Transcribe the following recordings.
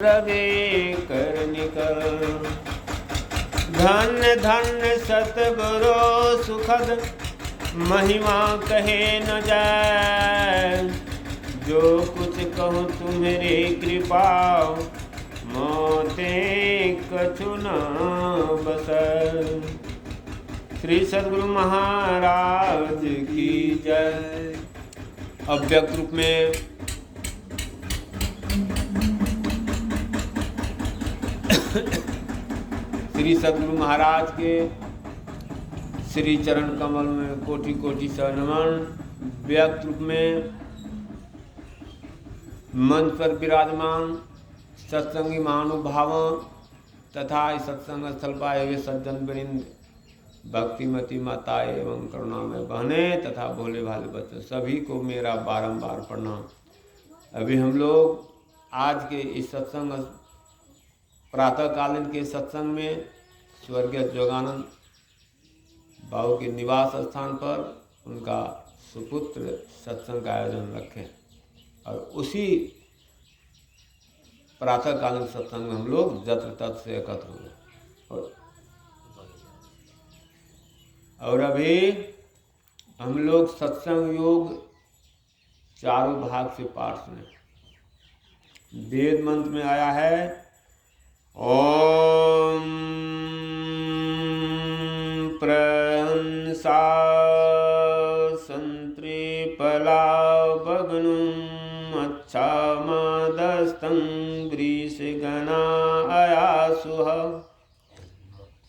रवे कर निकल। धन्य धन्य सतगुरु सुखद महिमा कहे न जाए। जो कुछ कहूँ तुम्हारी कृपा मोते कछु न बसै। श्री सद्गुरु महाराज की जय। अव्यक्त रूप में श्री सद्गुरु महाराज के श्री चरण कमल में कोटि कोटि से नमन। व्यक्त रूप में मंच पर विराजमान सत्संगी महानुभावों तथा इस सत्संग स्थल पर आए हुए सज्जन वृंद, भक्तिमती माताएं एवं करुणामय बहनें तथा भोले भाले बच्चे सभी को मेरा बारंबार प्रणाम। अभी हम लोग आज के इस सत्संग प्रातःकालीन के सत्संग में स्वर्गीय जोगानंद बाबू के निवास स्थान पर उनका सुपुत्र सत्संग का आयोजन रखे और उसी प्रातःकालीन सत्संग में हम लोग जत्र तत्र से एकत्र हुए। और अभी हम लोग सत्संग योग चारों भाग से पाठ सुने। वेद मंत्र में आया है ओम प्रहंसा संत्रिपला भग्नुम अच्छा मदस्तं ग्रीष्गणा अयासुः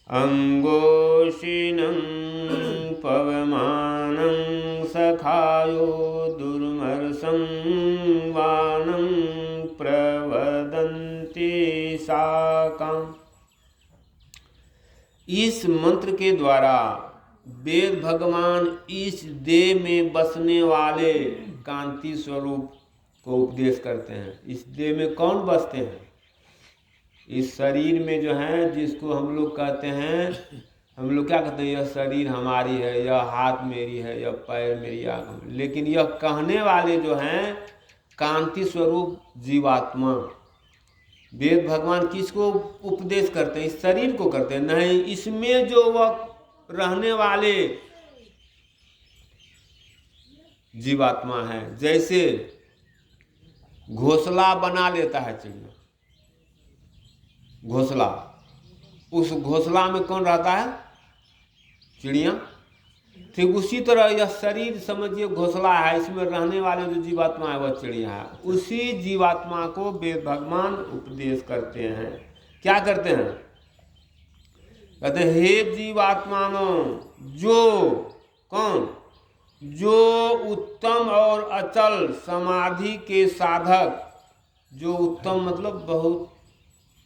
अंगोषिनं पवमानं सखायो दुर्मर्षं वानं प्रवदन्ति साकं। इस मंत्र के द्वारा वेद भगवान इस देह में बसने वाले कांति स्वरूप को उपदेश करते हैं। इस देह में कौन बसते हैं? इस शरीर में जो है, जिसको हम लोग कहते हैं, हम लोग क्या कहते हैं, यह शरीर हमारी है, यह हाथ मेरी है, यह पैर मेरी आँख। लेकिन यह कहने वाले जो हैं कांति स्वरूप जीवात्मा, वेद भगवान किसको उपदेश करते हैं? इस शरीर को करते हैं? नहीं, इसमें जो वह रहने वाले जीवात्मा है। जैसे घोंसला बना लेता है चिड़िया, घोंसला, उस घोंसला में कौन रहता है? चिड़िया। ठीक उसी तरह यह शरीर समझिए घोंसला है, इसमें रहने वाले जो जीवात्मा है वह चिड़िया है। उसी जीवात्मा को वेद भगवान उपदेश करते हैं। क्या करते हैं? कहते हैं हे जीवात्माओं, जो कौन? जो उत्तम और अचल समाधि के साधक, जो उत्तम मतलब बहुत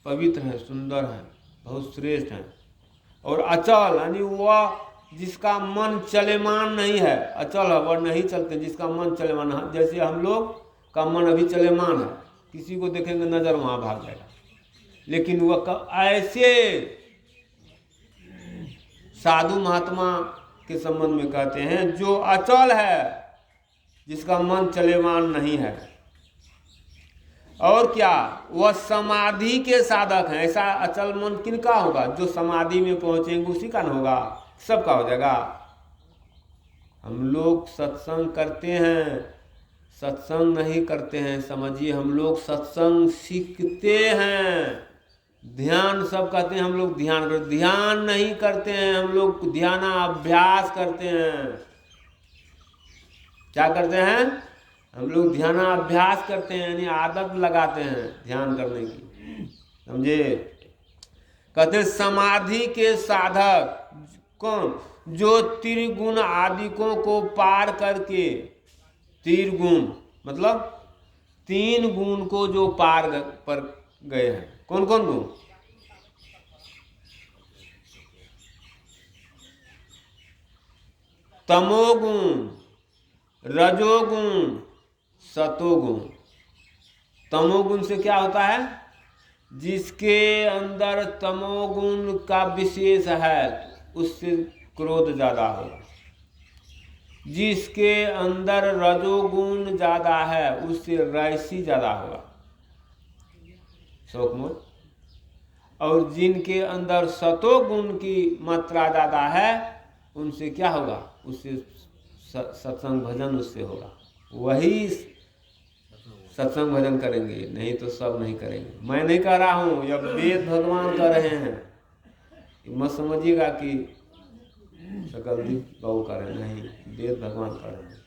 पवित्र है, सुंदर है, बहुत श्रेष्ठ है, और अचल यानी वह जिसका मन चलेमान नहीं है। अचल है, वह नहीं चलते, जिसका मन चलेमान है। जैसे हम लोग का मन अभी चलेमान है, किसी को देखेंगे नजर वहां भाग जाएगा। लेकिन वह ऐसे साधु महात्मा के संबंध में कहते हैं जो अचल है, जिसका मन चलेमान नहीं है। और क्या? वह समाधि के साधक हैं। ऐसा अचल मन किनका होगा? जो समाधि में पहुंचेंगे उसी का न होगा, सबका हो जाएगा। हम लोग सत्संग करते हैं, सत्संग नहीं करते हैं। समझिए, हम लोग सत्संग सीखते हैं। ध्यान सब कहते हैं हम लोग ध्यान करते, ध्यान नहीं करते हैं। हम लोग ध्यानाभ्यास करते हैं। क्या करते हैं? हम लोग ध्यानाभ्यास करते हैं, यानी आदत लगाते हैं ध्यान करने की। समझे? कहते हैं समाधि के साधक कौन? जो त्रिगुण आदिकों को पार करके, त्रिगुण मतलब 3 गुण को जो पार पर गए हैं। कौन कौन गुण? तमोगुण, रजोगुण, सतोगुण। तमोगुण से क्या होता है? जिसके अंदर तमोगुण का विशेष है उससे क्रोध ज्यादा होगा। जिसके अंदर रजोगुण ज्यादा है उससे रैसी ज्यादा होगा। शौक मोह। और जिनके अंदर सतोगुण की मात्रा ज़्यादा है उनसे क्या होगा, उससे सत्संग भजन उससे होगा, वही सत्संग भजन करेंगे, नहीं तो सब नहीं करेंगे। मैं नहीं कह रहा हूँ, जब वेद भगवान कर रहे हैं, मत समझिएगा कि सकलदीप बाबू कर रहे हैं, नहीं, वेद भगवान कर रहे हैं।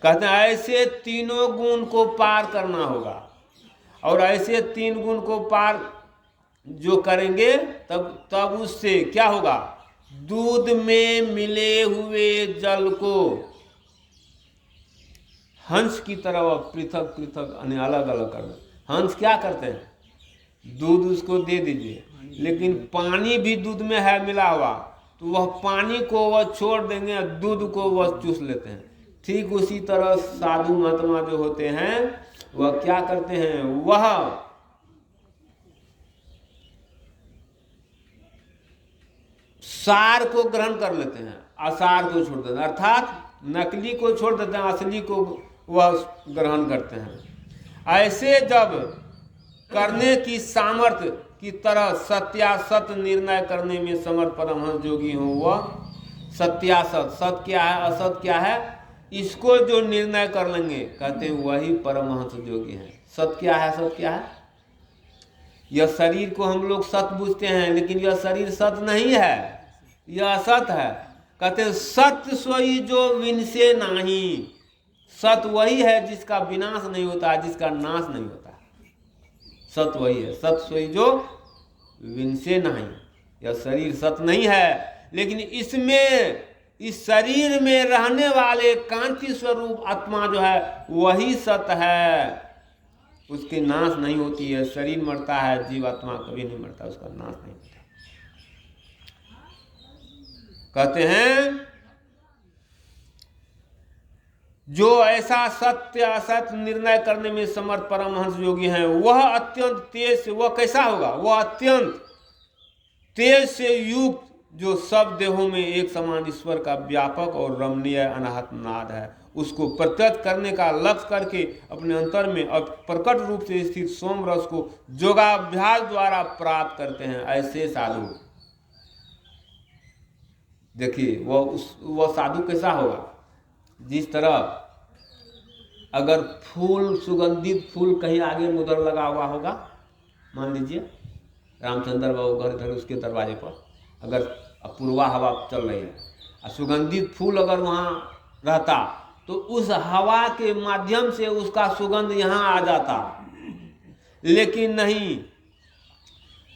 कहते हैं ऐसे तीनों गुण को पार करना होगा, और ऐसे तीन गुण को पार जो करेंगे तब उससे क्या होगा, दूध में मिले हुए जल को हंस की तरह पृथक पृथक अलग अलग कर दो। हंस क्या करते हैं, दूध उसको दे दीजिए, लेकिन पानी भी दूध में है मिला हुआ, तो वह पानी को वह छोड़ देंगे, दूध को वह चूस लेते हैं। ठीक उसी तरह साधु महात्मा जो होते हैं वह क्या करते हैं, वह सार को ग्रहण कर लेते हैं, असार को छोड़ देते हैं, अर्थात नकली को छोड़ देते हैं, असली को वह ग्रहण करते हैं। ऐसे जब करने की सामर्थ्य की तरह सत्यासत निर्णय करने में समर्थ परमहंस योगी हो, वह सत्यासत, सत क्या है असत क्या है, इसको जो निर्णय कर लेंगे कहते हैं वही परमहंस योगी हैं। सत क्या है असत क्या है, यह शरीर को हम लोग सत बुझते हैं, लेकिन यह शरीर सत नहीं है, यह असत है। कहते हैं सत्य सोई जो विनसे नहीं, सत वही है जिसका विनाश नहीं होता, जिसका नाश नहीं होता, सत वही है। सत सोई जो विनसे नहीं, यह शरीर सत नहीं है, लेकिन इसमें इस शरीर में रहने वाले कांति स्वरूप आत्मा जो है वही सत है, उसकी नाश नहीं होती है। शरीर मरता है, जीवात्मा कभी नहीं मरता, उसका नाश नहीं होता। कहते हैं जो ऐसा सत्य असत्य निर्णय करने में समर्थ परमहंस योगी हैं, वह अत्यंत तेज से, वह कैसा होगा, वह अत्यंत तेज से युक्त जो सब देहों में एक समान ईश्वर का व्यापक और रमणीय अनाहत नाद है, उसको प्रत्यक्ष करने का लक्ष्य करके अपने अंतर में अब प्रकट रूप से स्थित सोम रस को योगाभ्यास द्वारा प्राप्त करते हैं। ऐसे साधु, देखिए वह साधु कैसा होगा, जिस तरह अगर फूल, सुगंधित फूल कहीं आगे उधर लगा हुआ होगा, मान लीजिए रामचंद्र बाबू घर इधर उसके दरवाजे पर अगर पूर्वा हवा चल रही है और सुगंधित फूल अगर वहाँ रहता तो उस हवा के माध्यम से उसका सुगंध यहाँ आ जाता, लेकिन नहीं।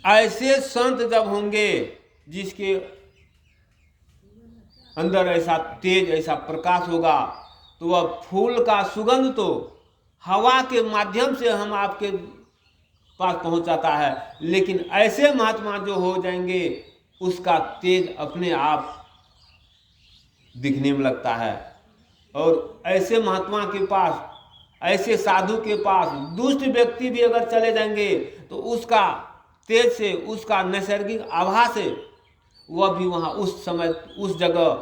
ऐसे संत जब होंगे जिसके अंदर ऐसा तेज, ऐसा प्रकाश होगा, तो वह फूल का सुगंध तो हवा के माध्यम से हम आपके पास पहुंचाता है, लेकिन ऐसे महात्मा जो हो जाएंगे उसका तेज अपने आप दिखने में लगता है। और ऐसे महात्मा के पास, ऐसे साधु के पास दुष्ट व्यक्ति भी अगर चले जाएंगे तो उसका तेज से, उसका नैसर्गिक आभा से वह भी वहाँ उस समय उस जगह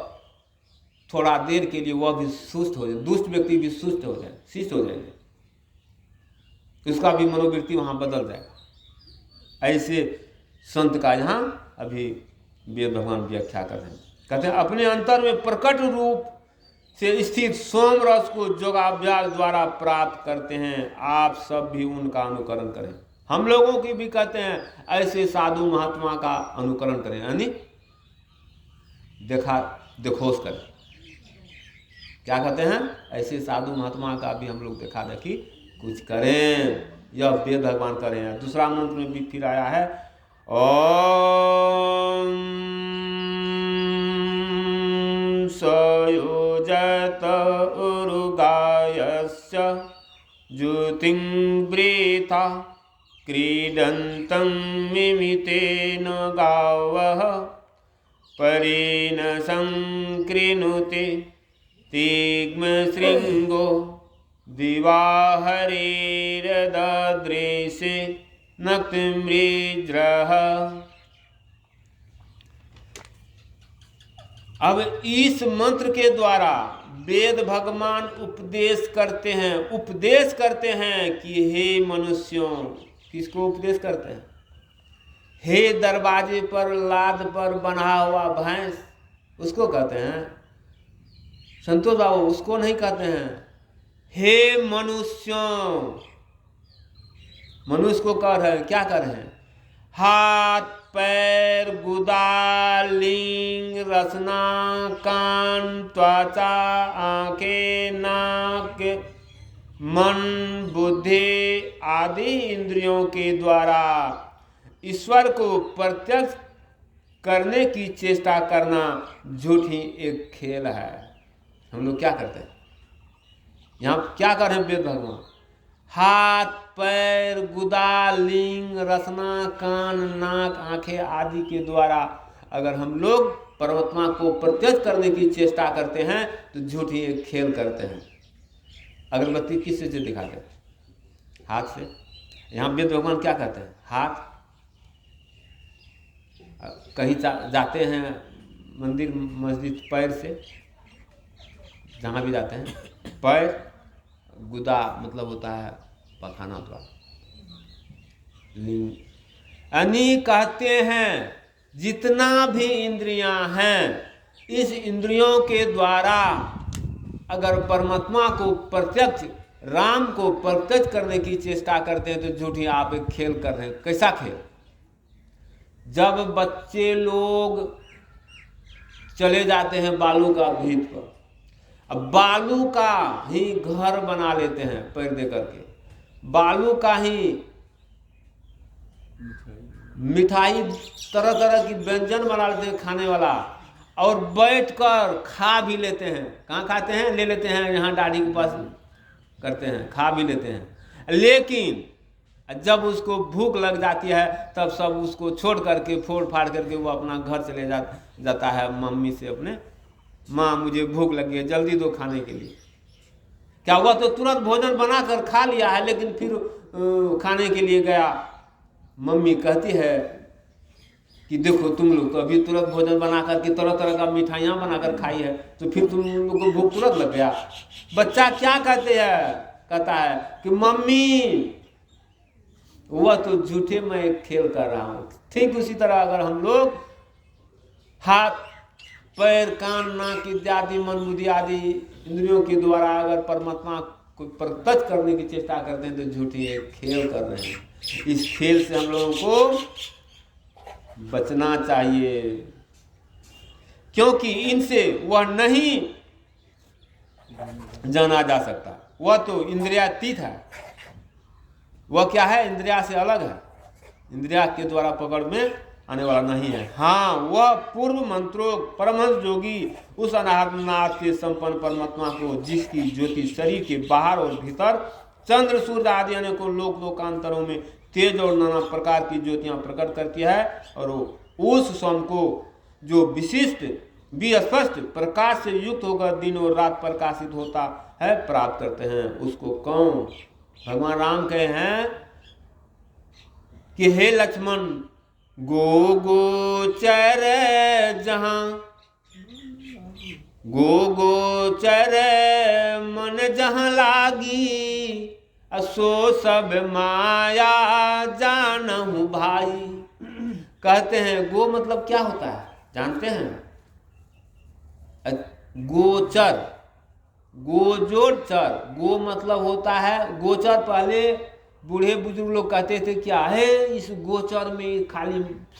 थोड़ा देर के लिए वह भी सुस्त हो जाए, दुष्ट व्यक्ति भी सुस्त हो जाए, शिष्ट हो जाएंगे, उसका भी मनोवृत्ति वहाँ बदल जाएगा। ऐसे संत का यहाँ अभी वेद भगवान व्याख्या कर रहे हैं। कहते हैं अपने अंतर में प्रकट रूप से स्थित सोम रस को योगाभ्यास द्वारा प्राप्त करते हैं। आप सब भी उनका अनुकरण करें। हम लोगों की भी कहते हैं ऐसे साधु महात्मा का अनुकरण करें, यानी देखोस करें। क्या कहते हैं, ऐसे साधु महात्मा का भी हम लोग देखा देखी कुछ करें, यह वेद भगवान करें। दूसरा मंत्र में भी फिर आया है, ओम सयोजत उरुगायस्य ज्योतिं वृथा क्रीडन्तं मिमितेन गावः परेण संकृणुते तिग्मशृङ्गो दिवाहरेरदृशे नक्तमृज्रः। अब इस मंत्र के द्वारा वेद भगवान उपदेश करते हैं कि हे मनुष्यों, किसको उपदेश करते हैं? हे दरवाजे पर लाद पर बंधा हुआ भैंस, उसको कहते हैं। संतोष बाबू उसको नहीं कहते हैं। हे मनुष्यों, मनुष्य को कह रहे हैं, क्या कर रहे हैं? हाथ पैर गुदा लिंग रसना कान त्वचा आंखें नाक मन बुद्धि आदि इंद्रियों के द्वारा ईश्वर को प्रत्यक्ष करने की चेष्टा करना झूठी एक खेल है। हम लोग क्या करते हैं? यहाँ क्या कर रहे हैं वेद भगवान? हाथ पैर गुदा लिंग रसना कान नाक आंखें आदि के द्वारा अगर हम लोग परमात्मा को प्रत्यक्ष करने की चेष्टा करते हैं तो झूठी एक खेल करते हैं। अगरबत्ती किससे से दिखाते हैं? हाथ से। यहाँ वेद भगवान क्या कहते हैं? हाथ। कहीं जाते हैं मंदिर मस्जिद पैर से, जहाँ भी जाते हैं पैर, गुदा मतलब होता है पखाना द्वारा, लिंग। यानी कहते हैं जितना भी इंद्रियां हैं, इस इंद्रियों के द्वारा अगर परमात्मा को प्रत्यक्ष, राम को प्रत्यक्ष करने की चेष्टा करते हैं तो झूठी आप एक खेल कर रहे हैं। कैसा खेल? जब बच्चे लोग चले जाते हैं बालू का भीत पर, अब बालू का ही घर बना लेते हैं पैर दे करके, बालू का ही मिठाई तरह तरह की व्यंजन बना लेते हैं खाने वाला, और बैठकर खा भी लेते हैं। कहाँ खाते हैं? ले लेते हैं यहाँ दाढ़ी के पास करते हैं, खा भी लेते हैं। लेकिन जब उसको भूख लग जाती है तब सब उसको छोड़ करके फोड़ फाड़ करके वो अपना घर चले जाता है मम्मी से अपने, माँ मुझे भूख लगी है जल्दी दो खाने के लिए। क्या हुआ? तो तुरंत भोजन बनाकर खा लिया है, लेकिन फिर खाने के लिए गया, मम्मी कहती है कि देखो तुम लोग तो अभी तुरंत भोजन बना करके तरह तरह का मिठाइयाँ बनाकर खाई है, तो फिर तुम लोग को भूख तुरंत लग गया। बच्चा क्या कहते हैं? कहता है कि मम्मी वह तो झूठे मैं एक खेल कर रहा हूँ। ठीक उसी तरह अगर हम लोग हाथ पैर कान नाक इत्यादि मन बुद्धि आदि इंद्रियों के द्वारा अगर परमात्मा को प्रत्यक्ष करने की चेष्टा करते हैं तो झूठी एक खेल कर रहे हैं। इस खेल से हम लोगों को बचना चाहिए, क्योंकि इनसे वह नहीं जाना जा सकता। वह तो इंद्रियातीत है, वह क्या है? इंद्रिया से अलग है, इंद्रिया के द्वारा पकड़ में आने वाला नहीं है। हाँ, वह पूर्व मंत्रों परमहंस योगी उस अनाहत से संपन्न परमात्मा को, जिसकी ज्योति शरीर के बाहर और भीतर चंद्र सूर्य आदि अनेकों लोकांतरों में तेज और नाना प्रकार की ज्योतियां प्रकट करती है, और उस स्वयं को जो विशिष्ट विस्पष्ट प्रकाश से युक्त होकर दिन और रात प्रकाशित होता है प्राप्त करते हैं। उसको कौन? भगवान राम कहे हैं कि हे लक्ष्मण गो गोचर जहां, गो गोचर मन जहां लागी, सो सब माया जानहु भाई। कहते हैं गो मतलब क्या होता है जानते हैं? गोचर, गोजोड़ चर, गो मतलब होता है गोचर। पहले बूढ़े बुजुर्ग लोग कहते थे क्या है इस गोचर में, खाली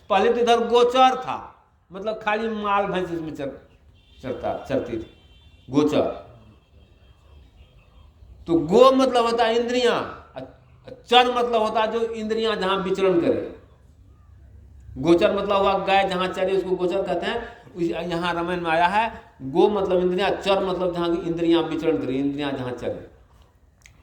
पहले तो इधर गोचर था, मतलब खाली माल भैंस इसमें चरती थी, गोचर। तो गो मतलब होता है इंद्रियां, चर मतलब होता है जो इंद्रियां जहां विचरण करे। गोचर मतलब हुआ गाय जहां चरे उसको गोचर कहते हैं। यहाँ रामायण में आया है गो मतलब इंद्रियां, चर मतलब जहां इंद्रियां विचरण करे, इंद्रियां जहां चरे।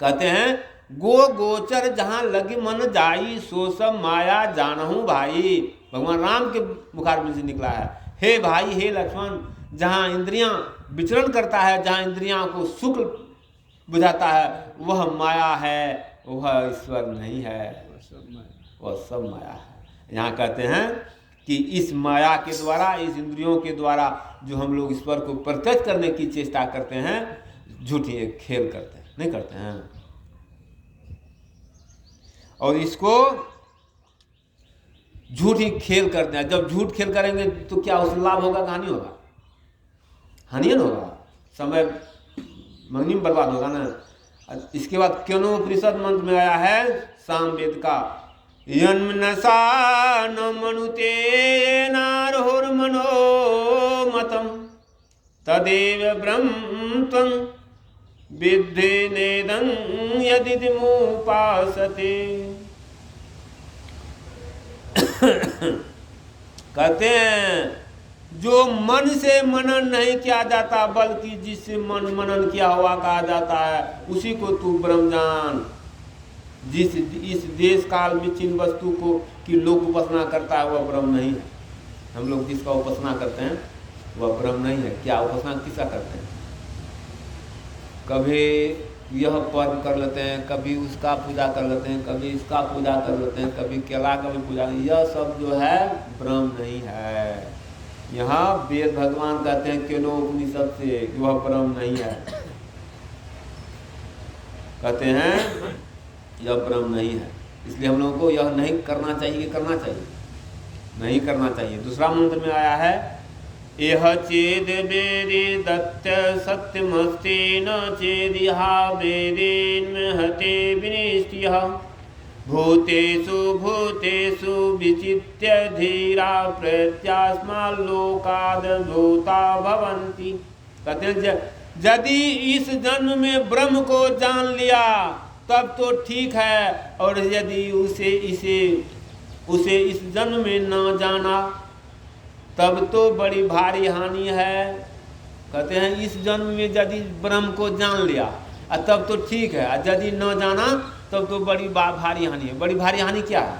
कहते हैं गो गोचर जहां लगी मन जाई, सो सब माया जानहु भाई। भगवान राम के मुखारबिंद से निकला है। हे भाई, हे लक्ष्मण, जहां इंद्रियां विचरण करता है, जहां इंद्रियां को सुख बुझाता है, वह माया है, वह ईश्वर नहीं है, वह सब माया है। यहाँ कहते हैं कि इस माया के द्वारा, इस इंद्रियों के द्वारा जो हम लोग ईश्वर को प्रत्यक्ष करने की चेष्टा करते हैं, झूठी एक खेल करते हैं, नहीं करते हैं। और इसको झूठ ही खेल करते हैं। जब झूठ खेल करेंगे तो क्या उससे लाभ होगा, हानि होगा? हानि ना होगा, समय मंगनी में बर्बाद होगा ना। इसके बाद केनोपनिषद मंत्र में आया है सामवेद का, यन्मनसा न मनुते नारहुर्मनो मतम तदेव ब्रह्म त्वं विद्धि नेदं यदिमुपासते। कहते हैं जो मन से मनन नहीं किया जाता बल्कि जिससे मनन किया हुआ कहा जाता है उसी को तू ब्रह्म जान। जिस इस देश काल में जिन वस्तु को कि लोग उपासना करता है वह ब्रह्म नहीं है। हम लोग जिसका उपासना करते हैं वह ब्रह्म नहीं है। क्या उपासना किसका करते हैं? कभी यह पर्व कर लेते हैं, कभी उसका पूजा कर लेते हैं, कभी इसका पूजा कर लेते हैं, कभी केला का भी पूजा। यह सब जो है ब्रह्म नहीं है। यहाँ वेद भगवान कहते हैं केनोपनिषद से वह ब्रह्म नहीं है। कहते हैं यह ब्रह्म नहीं है। इसलिए हम लोगों को यह नहीं करना चाहिए, करना चाहिए नहीं करना चाहिए। दूसरा मंत्र में आया है एह चेद वेदे दत्त सत्यमस्ति न चेदिहा वेदेन्महते विनिष्टियः भूतेषु भूतेषु विचित्य धीरा प्रत्यास्माल्लोकाद् भूता भवन्ति। कहते हैं यदि इस जन्म में ब्रह्म को जान लिया तब तो ठीक है, और यदि उसे इस जन्म में न जाना तब तो बड़ी भारी हानि है। कहते हैं इस जन्म में यदि ब्रह्म को जान लिया तब तो ठीक है, और यदि न जाना तब तो बड़ी भारी हानि है। बड़ी भारी हानि क्या है?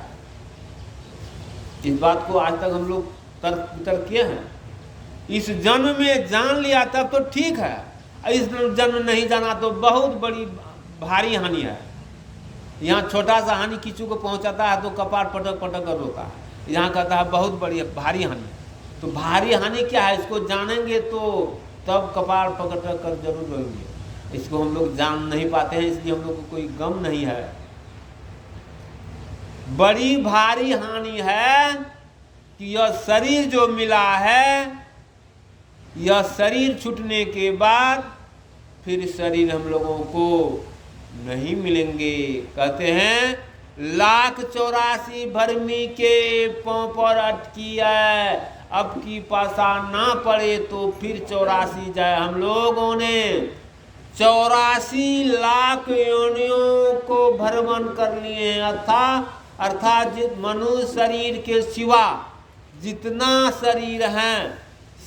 इस बात को आज तक हम लोग तर्क किए हैं। इस जन्म में जान लिया तब तो ठीक है, इस जन्म नहीं जाना तो बहुत बड़ी भारी हानि है। यहाँ छोटा सा हानि किसी को पहुँचाता है तो कपार पटक पटक कर रोता है, यहाँ कहता है बहुत बड़ी भारी हानि। तो भारी हानि क्या है इसको जानेंगे तो तब कपार पकड़ कर जरूर रोएंगे। इसको हम लोग जान नहीं पाते हैं, इसलिए हम लोग को कोई गम नहीं है। बड़ी भारी हानि है कि यह शरीर जो मिला है, यह शरीर छूटने के बाद फिर शरीर हम लोगों को नहीं मिलेंगे। कहते हैं 1,84,000 भरमी के पांव पर अटकी है, अब की पासा ना पड़े तो फिर 84 जाए। हम लोगों ने 84 लाख योनियों को भ्रमण कर लिए हैं। अर्थात मनुष्य शरीर के सिवा जितना शरीर हैं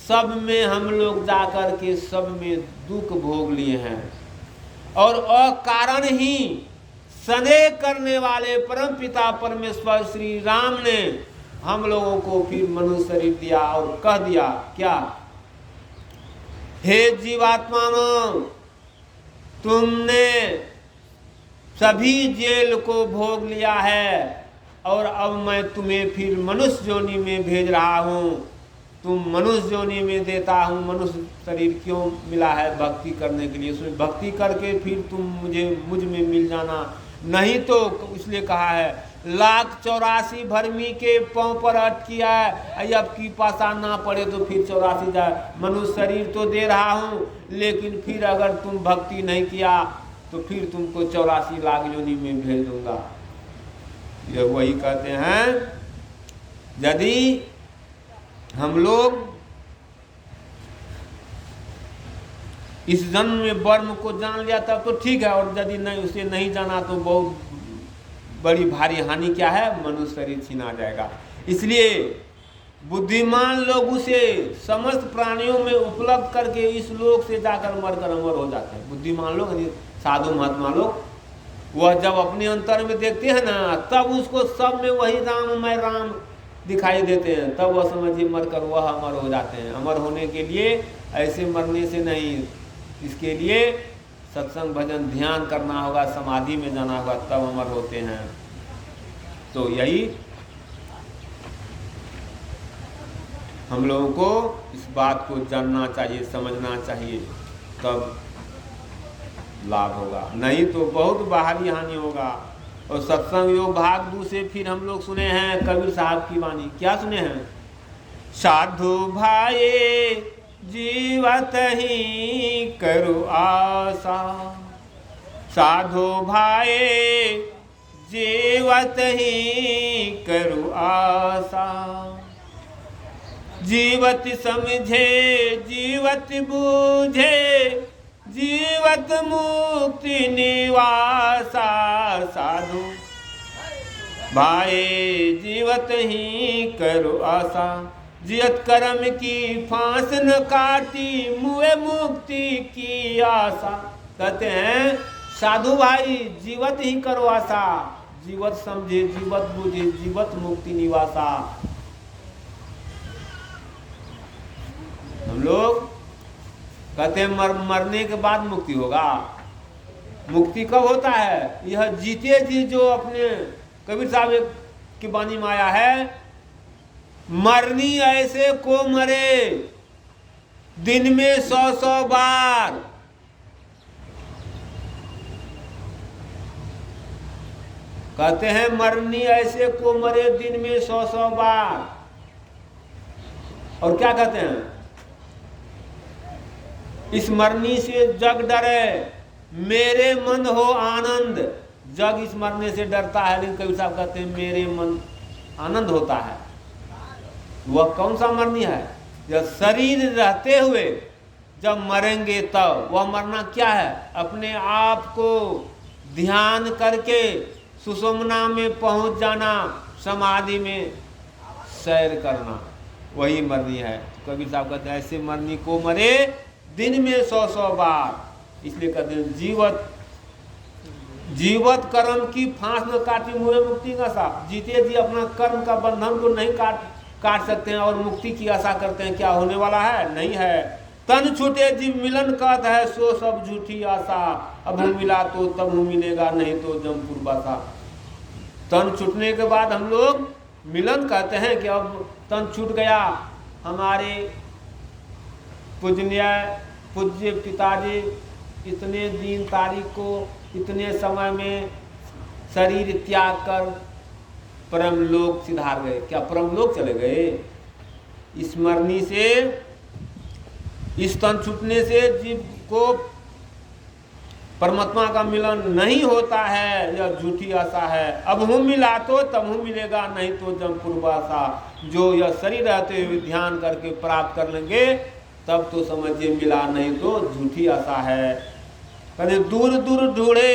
सब में हम लोग जाकर के सब में दुख भोग लिए हैं। और अकारण ही स्नेह करने वाले परम पिता परमेश्वर श्री राम ने हम लोगों को फिर मनुष्य शरीर दिया और कह दिया क्या, हे जीवात्माओं, तुमने सभी जेल को भोग लिया है और अब मैं तुम्हें फिर मनुष्य योनि में भेज रहा हूँ। तुम मनुष्य योनि में देता हूँ। मनुष्य शरीर क्यों मिला है? भक्ति करने के लिए। उसमें भक्ति करके फिर तुम मुझ में मिल जाना, नहीं तो इसलिए कहा है 1,84,000 भरमी के पांव पर अटकिया है, अब की पासा ना पड़े तो फिर 84 जाए। मनुष्य शरीर तो दे रहा हूँ, लेकिन फिर अगर तुम भक्ति नहीं किया तो फिर तुमको 84 लाख योनि में भेज दूंगा। ये वही कहते हैं यदि हम लोग इस जन्म में ब्रह्म को जान लिया तब तो ठीक है, और यदि नहीं उसे नहीं जाना तो बहुत बड़ी भारी हानि क्या है? मनुष्य शरीर छीना जाएगा। इसलिए बुद्धिमान लोग उसे समस्त प्राणियों में उपलब्ध करके इस लोक से जाकर मरकर अमर हो जाते हैं। बुद्धिमान लोग, साधु महात्मा लोग, वह जब अपने अंतर में देखते हैं ना तब उसको सब में वही राममय राम दिखाई देते हैं। तब वह समझिए मरकर वह अमर हो जाते हैं। अमर होने के लिए ऐसे मरने से नहीं, इसके लिए सत्संग भजन ध्यान करना होगा, समाधि में जाना होगा, तब अमर होते हैं। तो यही हम लोगों को इस बात को जानना चाहिए, समझना चाहिए, तब लाभ होगा। नहीं तो बहुत भारी हानि होगा। और सत्संग योग भाग 2 से फिर हम लोग सुने हैं कबीर साहब की वाणी। क्या सुने हैं? साधु भाई जीवत ही करो आशा, साधु भाई जीवत ही करो आशा, जीवत समझे जीवत बूझे जीवत मुक्ति निवासा, साधु भाई जीवत ही करो आशा, जियत कर्म की फांस न काटी मुए मुक्ति की आशा। कहते हैं साधु भाई जीवत ही करो आशा, जीवत समझे जीवत बूझे जीवत मुक्ति निवासा। हम लोग कहते हैं मरने के बाद मुक्ति होगा। मुक्ति कब होता है? यह जीते जी जो अपने कबीर साहब की वाणी में आया है, मरनी ऐसे को मरे दिन में 100-100 बार। कहते हैं मरनी ऐसे को मरे दिन में 100-100 बार। और क्या कहते हैं? इस मरनी से जग डरे मेरे मन हो आनंद। जग इस मरने से डरता है, लेकिन कबीर साहब कहते हैं मेरे मन आनंद होता है। वह कौन सा मरनी है? जब शरीर रहते हुए जब मरेंगे तब। वह मरना क्या है? अपने आप को ध्यान करके सुषुम्ना में पहुंच जाना, समाधि में सैर करना, वही मरनी है। कबीर साहब कहते हैं ऐसे मरनी को मरे दिन में 100-100 बार। इसलिए कहते हैं जीवत कर्म की फांस न काटी मुझे मुक्ति का सा। जीते जी अपना कर्म का बंधन को नहीं काट सकते हैं और मुक्ति की आशा करते हैं। क्या होने वाला है? नहीं है। तन छूटे जीव मिलन कहता है सो सब झूठी आशा, अब मिला तो तब मिलेगा नहीं तो जमपुर बासा। तन छूटने के बाद हम लोग मिलन कहते हैं कि अब तन छूट गया। हमारे पूज्य पिताजी इतने दिन तारीख को इतने समय में शरीर त्याग कर परमलोक सिधार गए। क्या परमलोक चले गए? इस मरनी से, इस तन छूटने से जीव को परमात्मा का मिलन नहीं होता है, यह झूठी आशा है। अब हूँ मिला तो तब हूँ मिलेगा नहीं तो जमपुरवासा। जो यह शरीर रहते हुए ध्यान करके प्राप्त कर लेंगे तब तो समझिए मिला, नहीं तो झूठी आशा है। कहते दूर दूर ढूंढे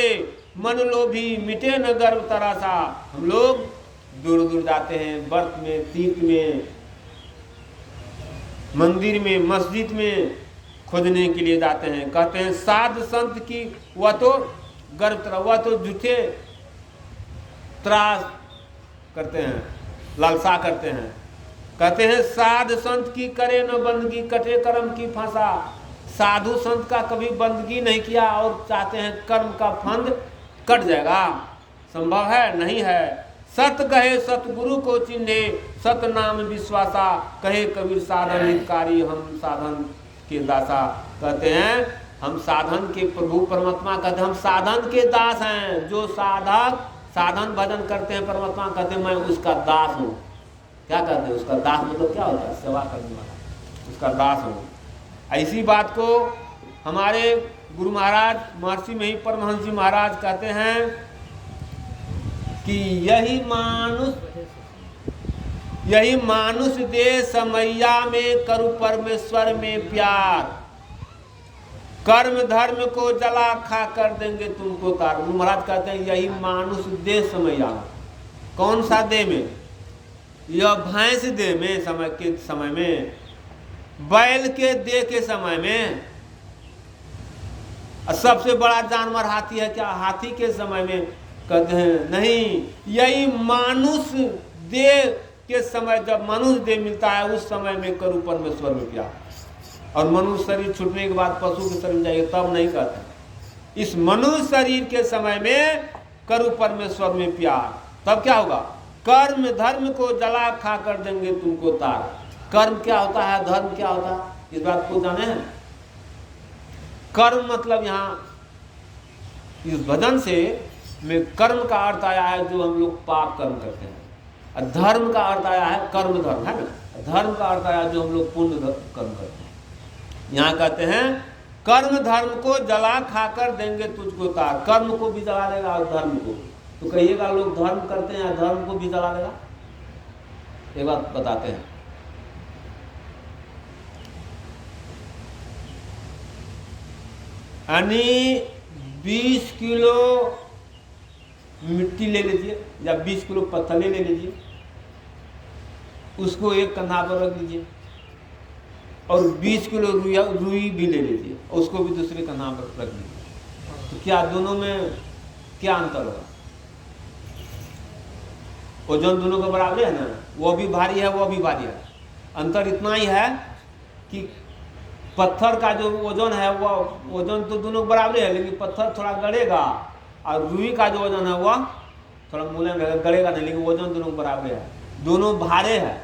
मन लोभी मिटे न गर्व तरासा। हम लोग दूर दूर जाते हैं, व्रत में, तीर्थ में, मंदिर में, मस्जिद में खोजने के लिए जाते हैं। कहते हैं साध संत की वह तो गर्व, वह तो झूठे त्रास करते हैं, लालसा करते हैं। कहते हैं साध संत की करे न बंदगी कटे कर्म की फंसा। साधु संत का कभी बंदगी नहीं किया और चाहते हैं कर्म का फंद कट जाएगा। संभव है? नहीं है। सत कहे सतगुरु को चिन्हे सत नाम विश्वासा। कहे कबीर साधन हितकारी हम साधन के दासा। कहते हैं हम साधन के प्रभु परमात्मा कहते हैं हम साधन के दास हैं। जो साधक साधन भजन करते हैं परमात्मा कहते हैं मैं उसका दास हूँ। क्या कहते हैं? उसका दास मतलब क्या होता है? सेवा करने वाला, उसका दास हूँ। ऐसी बात को हमारे गुरु महाराज महर्षि में ही परमहंस जी महाराज कहते हैं कि यही मानुष दे समैया में करु परमेश्वर में प्यार। कर्म धर्म को जला खा कर देंगे तुमको तार। गुरु महाराज कहते हैं यही मानुष दे समैया। कौन सा दे में? यह भैंस दे में, समय के समय में, बैल के दे के समय में। सबसे बड़ा जानवर हाथी है। क्या हाथी के समय में? कहते हैं नहीं, यही मानुष दे के समय, जब मनुष्य देह मिलता है उस समय में करूँ परमेश्वर में प्यार। और मनुष्य शरीर छूटने के बाद पशु के शरीर में जाएगा तब नहीं कहते। इस मनुष्य शरीर के समय में करूँ परमेश्वर में प्यार, तब क्या होगा? कर्म धर्म को जला खा कर देंगे तुमको तार। कर्म क्या होता है? धर्म क्या होता है? इस बात को जाने हैं? कर्म मतलब यहाँ इस भजन से में कर्म का अर्थ आया है जो हम लोग पाप कर्म करते हैं, और धर्म का अर्थ आया है कर्म धर्म, है ना। धर्म का अर्थ आया जो हम लोग पुण्य कर्म करते हैं। यहाँ कहते हैं कर्म धर्म को जला खाकर देंगे तुझको तार। कर्म को भी जला देगा और धर्म को। तो कहिएगा लोग धर्म करते हैं, धर्म को भी जला देगा। एक बात बताते हैं, यानी 20 किलो मिट्टी ले लीजिए या 20 किलो पत्थर ले लीजिए, उसको एक कंधा पर रख लीजिए, और 20 किलो रुई भी ले लीजिए, उसको भी दूसरे कंधा पर रख लीजिए। तो क्या दोनों में क्या अंतर होगा? वजन दोनों का बराबर है ना, वो भी भारी है वो भी भारी है। अंतर इतना ही है कि पत्थर का जो वजन है वो वजन तो दोनों बराबर है, लेकिन पत्थर थोड़ा गड़ेगा, और रुई का जो वजन है वह थोड़ा मुलायम रहेगा, गड़ेगा नहीं, लेकिन वजन दोनों बराबर है। दोनों भारे हैं,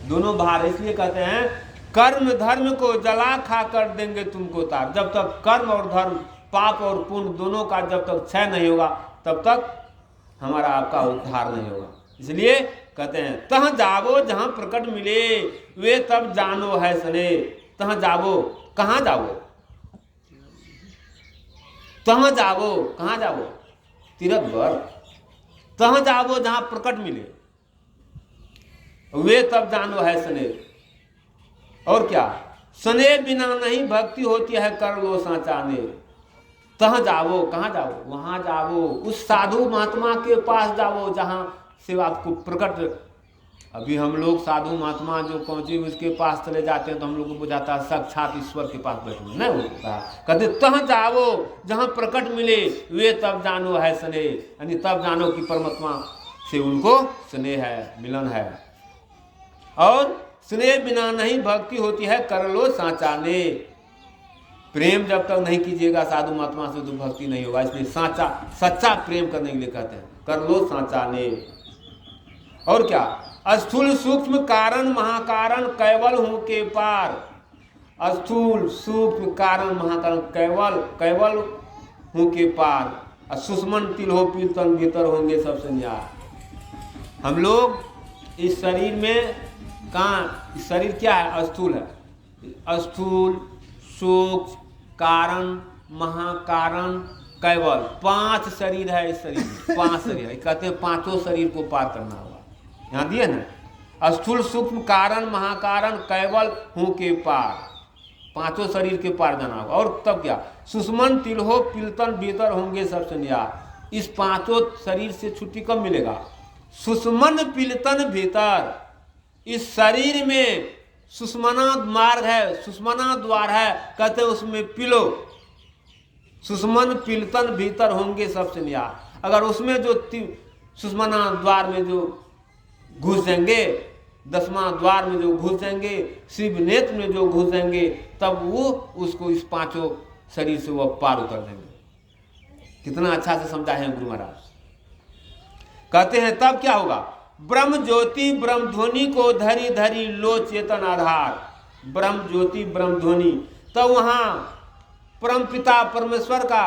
दोनों भार। इसलिए कहते हैं कर्म धर्म को जला खा कर देंगे तुमको तार। जब तक कर्म और धर्म, पाप और पुण्य दोनों का जब तक क्षय नहीं होगा, तब तक हमारा आपका उद्धार नहीं होगा। इसलिए कहते हैं तह जावो जहां प्रकट मिले, वे तब जानो है सने। तह जावो, कहाँ जावो? तह जावो, कहाँ जावो? तीरथ पर। तह जावो जहां प्रकट मिले, वे तब जानो है सने। और क्या? सने बिना नहीं भक्ति होती है, कर लो सांचा ने। तह जावो, कहाँ जाओ? वहां जाओ, उस साधु महात्मा के पास जाओ जहां से आपको प्रकट। अभी हम लोग साधु महात्मा जो पहुंचे उसके पास चले जाते हैं तो हम लोग को बुझाता है साक्षात ईश्वर के पास बैठे, नहीं होता। कहते तह जाओ जहां प्रकट मिले, वे तब जानो है स्नेह, यानी तब जानो कि परमात्मा से उनको स्नेह है, मिलन है। और स्नेह बिना नहीं भक्ति होती है, कर लो सांचा ने। प्रेम जब तक नहीं कीजिएगा साधु महात्मा से तो भक्ति नहीं होगा। इसलिए सांचा, सच्चा प्रेम करने के लिए कहते हैं कर लो सांचा ने। और क्या? स्थूल सूक्ष्म कारण महाकारण कैवल हूं के पार। स्थूल सूक्ष्म कारण महाकारण कैवल, कैवल हूं के पार। सुषमन तिल हो पील तन भीतर होंगे सबसे न्यार। हम लोग इस शरीर में कहाँ, शरीर क्या है? स्थूल है। स्थूल, सूक्ष्म, कारण, महाकारण, कैवल, 5 शरीर है इस शरीर में। 5 शरीर है, कहते हैं 5 शरीर को पार करना होगा। यहाँ दिए ना, स्थूल सूक्ष्म कारण महाकारण कैवल हूं के पार, 5 शरीर के पार जाना होगा। और तब क्या? सुषमन तिल हो पिलतन भीतर होंगे सबसे न्यार। इस 5 शरीर से छुट्टी कब मिलेगा? सुषमन पिलतन भीतर, इस शरीर में सुषमना मार्ग है, सुषमना द्वार है, कहते हैं उसमें पिलो। सुषमन पिलतन भीतर होंगे सबसे न्यार। अगर उसमें जो सुषमना द्वार में जो घुस जाएंगे, 10वां द्वार में जो घुस जाएंगे, शिव नेत्र में जो घुस जाएंगे, तब वो उसको इस 5 शरीर से वो पार उतर देंगे। कितना अच्छा से समझा है गुरु महाराज। कहते हैं तब क्या होगा? ब्रह्म ज्योति ब्रह्म ध्वनि को धरी धरी लो चेतन आधार। ब्रह्म ज्योति ब्रह्म ध्वनि, तब वहां परम पिता परमेश्वर का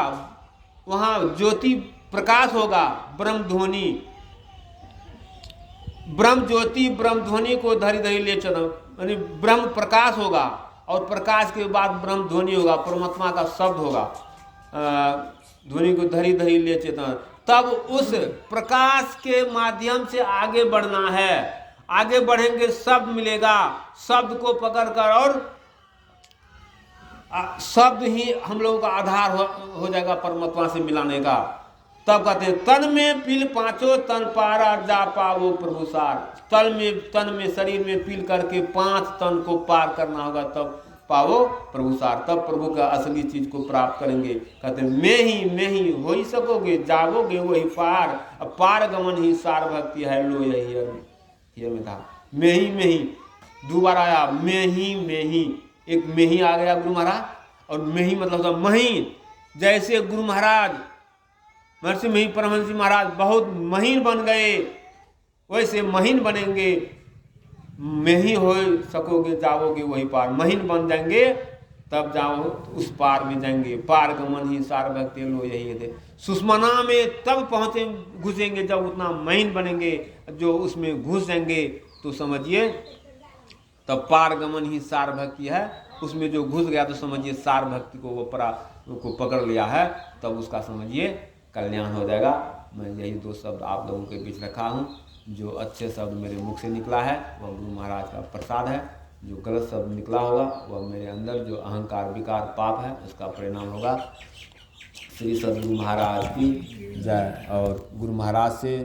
वहां ज्योति प्रकाश होगा, ब्रह्म ध्वनि। ब्रह्म ज्योति ब्रह्म ध्वनि को धरी धरी ले चेतन, यानी ब्रह्म प्रकाश होगा, और प्रकाश के बाद ब्रह्म ध्वनि होगा, परमात्मा का शब्द होगा। ध्वनि को धरी धरी ले चेतन, तब उस प्रकाश के माध्यम से आगे बढ़ना है। आगे बढ़ेंगे, शब्द मिलेगा, शब्द को पकड़कर, और शब्द ही हम लोगों का आधार हो जाएगा परमात्मा से मिलाने का। तब कहते हैं तन में पील 5 तन पारा जा पावो प्रभु सार। तन में शरीर में पील करके 5 तन को पार करना होगा, तब पावो प्रभु सार, तब प्रभु का असली चीज को प्राप्त करेंगे। कहते हैं मैं ही हो ही सकोगे, जागोगे वही पार। अब पार गमन ही सार भक्ति है, लो यही में था। मैं ही 2 बार आया, मैं ही। एक में ही आ गया गुरु महाराज, और में ही मतलब महीन। जैसे गुरु महाराज महर्षि मही परमहंस जी महाराज बहुत महीन बन गए, वैसे महीन बनेंगे। में ही हो सकोगे, जाओगे वही पार। महीन बन जाएंगे तब जाओ उस पार में जाएंगे। पार गमन ही सार भक्ति लो यही थे। सुषमना में तब पहुँचे घुसेंगे जब उतना महीन बनेंगे, जो उसमें घुस जाएंगे तो समझिए तब पारगमन ही सार भक्ति है। उसमें जो घुस गया तो समझिए सार भक्ति को वो पकड़ लिया है, तब उसका समझिए कल्याण हो जाएगा। मैं यही 2 शब्द आप लोगों के बीच रखा हूँ। जो अच्छे शब्द मेरे मुख से निकला है वह गुरु महाराज का प्रसाद है। जो गलत शब्द निकला होगा वह मेरे अंदर जो अहंकार विकार पाप है उसका परिणाम होगा। श्री सद्गुरु महाराज की जय। और गुरु महाराज से